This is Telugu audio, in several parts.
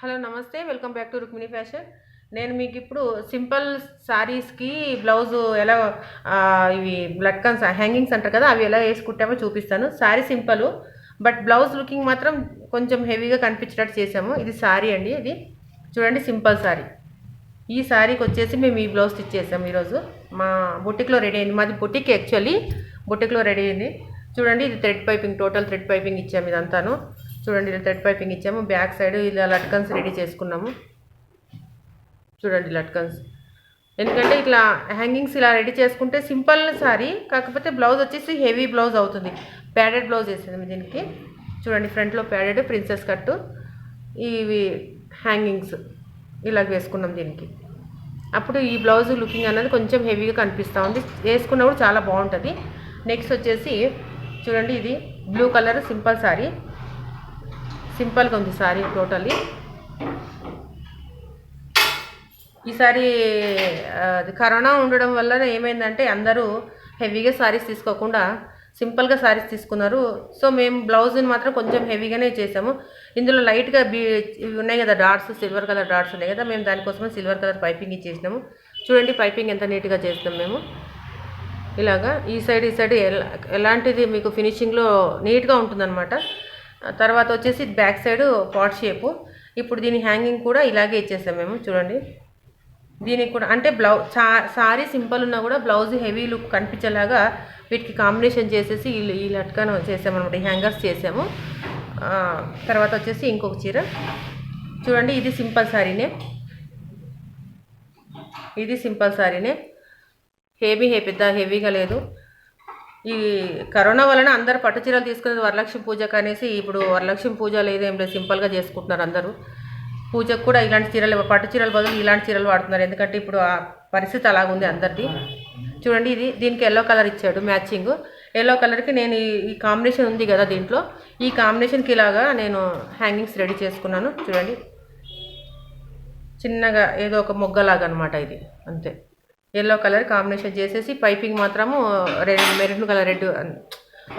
హలో నమస్తే, welcome back to Rukmini fashion. నేను మీకు ఇప్పుడు సింపుల్ శారీస్కి బ్లౌజ్ ఎలా ఇవి లట్కన్స్ హ్యాంగింగ్స్ అంటారు కదా, అవి ఎలా వేసి కుట్టామో చూపిస్తాను. Sari simple, but blouse looking మాత్రం కొంచెం హెవీగా కనిపించేటట్టు చేసాము. ఇది శారీ అండి, ఇది చూడండి సింపుల్ శారీ. ఈ శారీకి వచ్చేసి మేము ఈ బ్లౌజ్ స్టిచ్ చేసాము ఈరోజు. మా బొటిక్లో రెడీ అయింది. మాది బొటిక్ యాక్చువల్లీ, బొటిక్లో రెడీ అయింది. చూడండి, ఇది thread piping, total thread piping ఇచ్చాము ఇదంతాను. చూడండి, ఇలా థ్రెడ్ పైపింగ్ ఇచ్చాము. బ్యాక్ సైడ్ ఇలా లట్కన్స్ రెడీ చేసుకున్నాము. చూడండి లట్కన్స్, ఎందుకంటే ఇట్లా హ్యాంగింగ్స్ ఇలా రెడీ చేసుకుంటే సింపుల్ సారీ, కాకపోతే బ్లౌజ్ వచ్చేసి హెవీ బ్లౌజ్ అవుతుంది. ప్యాడెడ్ బ్లౌజ్ వేసింది దీనికి. చూడండి, ఫ్రంట్లో ప్యాడెడ్ ప్రిన్సెస్ కట్టు, ఇవి హ్యాంగింగ్స్ ఇలాగ వేసుకున్నాం దీనికి. అప్పుడు ఈ బ్లౌజ్ లుకింగ్ అనేది కొంచెం హెవీగా కనిపిస్తూ ఉంది, వేసుకున్నప్పుడు చాలా బాగుంటుంది. నెక్స్ట్ వచ్చేసి చూడండి, ఇది బ్లూ కలర్ సింపుల్ సారీ, సింపుల్గా ఉంది సారీ టోటల్లీ. ఈసారి కరోనా ఉండడం వల్ల ఏమైందంటే అందరూ హెవీగా సారీస్ తీసుకోకుండా సింపుల్గా సారీస్ తీసుకున్నారు. సో మేము బ్లౌజ్ని మాత్రం కొంచెం హెవీగానే చేసాము. ఇందులో లైట్గా ఇవి ఉన్నాయి కదా డాట్స్, సిల్వర్ కలర్ డాట్స్ ఉన్నాయి కదా, మేము దానికోసమే సిల్వర్ కలర్ పైపింగ్ ఇచ్చేసినాము. చూడండి పైపింగ్ ఎంత నీట్గా చేసినాం మేము. ఇలాగా ఈ సైడ్ ఎలాంటిది మీకు ఫినిషింగ్లో నీట్గా ఉంటుందన్నమాట. తర్వాత వచ్చేసి బ్యాక్ సైడ్ పాట్ షేపు. ఇప్పుడు దీని హ్యాంగింగ్ కూడా ఇలాగే ఇచ్చేసాం మేము. చూడండి, దీనికి కూడా అంటే సారీ సింపుల్ ఉన్నా కూడా బ్లౌజ్ హెవీ లుక్ కనిపించేలాగా వీటికి కాంబినేషన్ చేసేసి ఈ లట్కన్ చేసామన్నమాట, ఈ హ్యాంగర్స్ చేసాము. తర్వాత వచ్చేసి ఇంకొక చీర చూడండి, ఇది సింపుల్ సారీనే, ఇది సింపుల్ సారీనే, పెద్ద హెవీగా లేదు. ఈ కరోనా వలన అందరు పట్టు చీరలు తీసుకునేది వరలక్ష్మి పూజకు అనేసి, ఇప్పుడు వరలక్ష్మి పూజ లేదేం లేదు, సింపుల్గా చేసుకుంటున్నారు అందరూ. పూజకు కూడా ఇలాంటి చీరలు, పట్టు చీరల బదులు ఇలాంటి చీరలు వాడుతున్నారు, ఎందుకంటే ఇప్పుడు ఆ పరిస్థితి అలాగుంది అందరిది. చూడండి, దీనికి ఎల్లో కలర్ ఇచ్చాడు మ్యాచింగ్. ఎల్లో కలర్కి నేను ఈ కాంబినేషన్ ఉంది కదా దీంట్లో, ఈ కాంబినేషన్కి ఇలాగా నేను హ్యాంగింగ్స్ రెడీ చేసుకున్నాను. చూడండి, చిన్నగా ఏదో ఒక మొగ్గలాగా అనమాట ఇది, అంతే. ఎల్లో కలర్ కాంబినేషన్ చేసేసి పైపింగ్ మాత్రము మెరూన్ కలర్, రెడ్,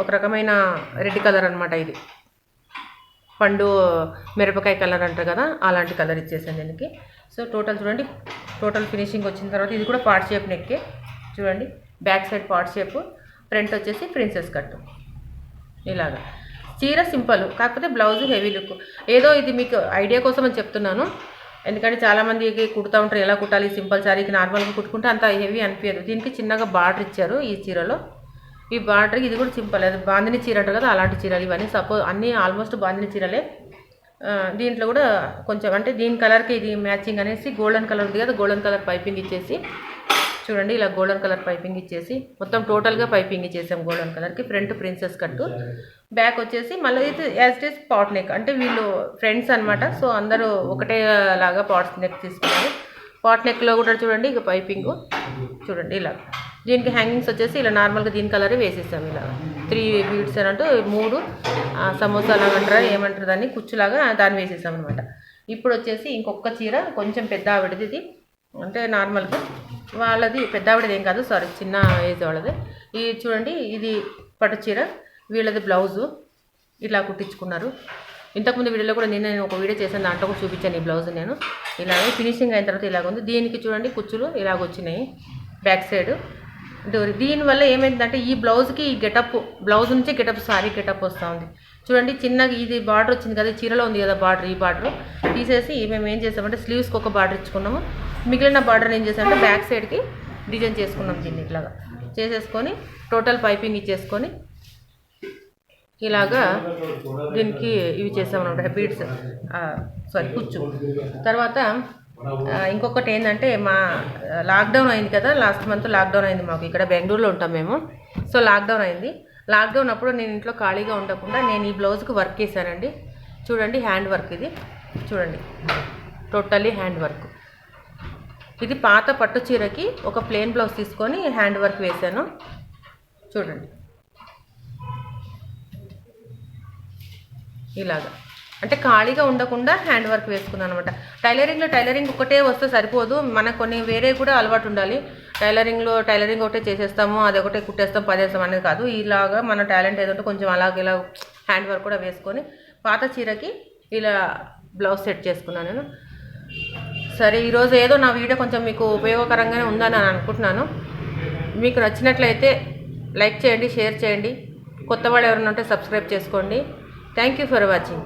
ఒక రకమైన రెడ్ కలర్ అనమాట. ఇది పండు మిరపకాయ కలర్ అంటారు కదా, అలాంటి కలర్ ఇచ్చేసాను దీనికి. సో టోటల్ చూడండి, టోటల్ ఫినిషింగ్ వచ్చిన తర్వాత ఇది కూడా పార్ట్ షేప్ నెక్కే. చూడండి, back side part shape, front వచ్చేసి ప్రిన్సెస్ కట్. ఇలాగా చీర సింపుల్, కాకపోతే బ్లౌజ్ హెవీ లుక్. ఏదో ఇది మీకు ఐడియా కోసం అని చెప్తున్నాను, ఎందుకంటే చాలామందికి కుడుతూ ఉంటారు ఎలా కుట్టాలి. సింపుల్ శారీకి నార్మల్గా కుట్టుకుంటే అంత హెవీ అనిపించదు. దీనికి చిన్నగా బార్డర్ ఇచ్చారు ఈ చీరలో. ఈ బార్డర్కి ఇది కూడా సింపుల్, అది బాందిని చీర అంటారు కదా, అలాంటి చీరలు ఇవన్నీ. అన్నీ ఆల్మోస్ట్ బాందిని చీరలే. దీంట్లో కూడా కొంచెం అంటే దీని కలర్కి ఇది మ్యాచింగ్ అనేసి గోల్డెన్ కలర్ ఉంది కదా, గోల్డెన్ కలర్ పైపింగ్ ఇచ్చేసి చూడండి, ఇలా గోల్డెన్ కలర్ పైపింగ్ ఇచ్చేసి మొత్తం టోటల్గా పైపింగ్ ఇచ్చేసాం గోల్డెన్ కలర్కి. ఫ్రంట్ ప్రిన్సెస్ కట్టు, బ్యాక్ వచ్చేసి మళ్ళీ ఇది as it is pot neck. అంటే వీళ్ళు ఫ్రెండ్స్ అనమాట, సో అందరూ ఒకటే లాగా పాట్ నెక్ తీసుకున్నారు. పాట్ నెక్లో కూడా చూడండి ఇక పైపింగ్ చూడండి ఇలా. దీనికి హ్యాంగింగ్స్ వచ్చేసి ఇలా నార్మల్గా దీని కలరే వేసేసాము. ఇలా 3 బీడ్స్ అని అంటూ 3 సమోసాలాగా అంటారా ఏమంటారు దాన్ని, కుచ్చులాగా దాన్ని వేసేసాం అనమాట. ఇప్పుడు వచ్చేసి ఇంకొక చీర కొంచెం పెద్ద ఆవిడది, ఇది అంటే నార్మల్గా వాళ్ళది, పెద్ద ఆవిడది ఏం కాదు, సారీ చిన్న ఏజ్ వాళ్ళది. ఇది చూడండి, ఇది పట్టు చీర, వీళ్ళది బ్లౌజు ఇలా కుట్టించుకున్నారు. ఇంతకుముందు వీడియోలో కూడా నేను ఒక వీడియో చేశాను, దాంట్లో కూడా చూపించాను ఈ బ్లౌజ్ నేను. ఇలాగే ఫినిషింగ్ అయిన తర్వాత ఇలాగుంది. దీనికి చూడండి కుచ్చులు ఇలాగ వచ్చినాయి బ్యాక్ సైడ్ డోరీ. దీనివల్ల ఏమైందంటే ఈ బ్లౌజ్కి ఈ గెటప్, బ్లౌజ్ నుంచి గెటప్, సారీ గెటప్ వస్తూ ఉంది. చూడండి, చిన్నగా ఇది బార్డర్ వచ్చింది కదా, చీరలో ఉంది కదా బార్డర్, ఈ బార్డర్ తీసేసి మేము ఏం చేసామంటే స్లీవ్స్కి ఒక బార్డర్ ఇచ్చుకున్నాము. మిగిలిన బార్డర్ ఏం చేసామంటే బ్యాక్ సైడ్కి డిజైన్ చేసుకున్నాం. దీన్ని ఇట్లాగా చేసేసుకొని టోటల్ పైపింగ్ ఇచ్చేసుకొని ఇలాగా దీనికి ఇవి చేసామన్నమాట, బీడ్స్, సారీ కుచ్చు. తర్వాత ఇంకొకటి ఏంటంటే మా లాక్డౌన్ అయింది కదా, లాస్ట్ మంత్ లాక్డౌన్ అయింది మాకు. ఇక్కడ బెంగళూరులో ఉంటాం మేము. సో లాక్డౌన్ అయింది. లాక్డౌన్ అప్పుడు నేను ఇంట్లో ఖాళీగా ఉండకుండా నేను ఈ బ్లౌజ్కి వర్క్ చేశానండి. చూడండి, హ్యాండ్ వర్క్ ఇది. చూడండి, టోటల్లీ హ్యాండ్ వర్క్. ఇది పాత పట్టు చీరకి ఒక ప్లెయిన్ బ్లౌజ్ తీసుకొని హ్యాండ్ వర్క్ వేశాను. చూడండి ఇలాగా, అంటే ఖాళీగా ఉండకుండా హ్యాండ్ వర్క్ వేసుకున్నాను అనమాట. టైలరింగ్ ఒకటే వస్తే సరిపోదు, మనకు కొన్ని వేరే కూడా అలవాటు ఉండాలి. టైలరింగ్ ఒకటే చేసేస్తాము, అది ఒకటే కుట్టేస్తాం, పదేస్తాం అనేది కాదు. ఇలాగా మన టాలెంట్ ఏదంటే కొంచెం అలాగే ఇలా హ్యాండ్ వర్క్ కూడా వేసుకొని పాత చీరకి ఇలా బ్లౌజ్ సెట్ చేసుకున్నాను నేను. సరే, ఈరోజు ఏదో నా వీడియో కొంచెం మీకు ఉపయోగకరంగానే ఉందని నేను అనుకుంటున్నాను. మీకు నచ్చినట్లయితే లైక్ చేయండి, షేర్ చేయండి. కొత్త వాళ్ళు ఎవరైనా ఉంటే సబ్స్క్రైబ్ చేసుకోండి. Thank you for watching.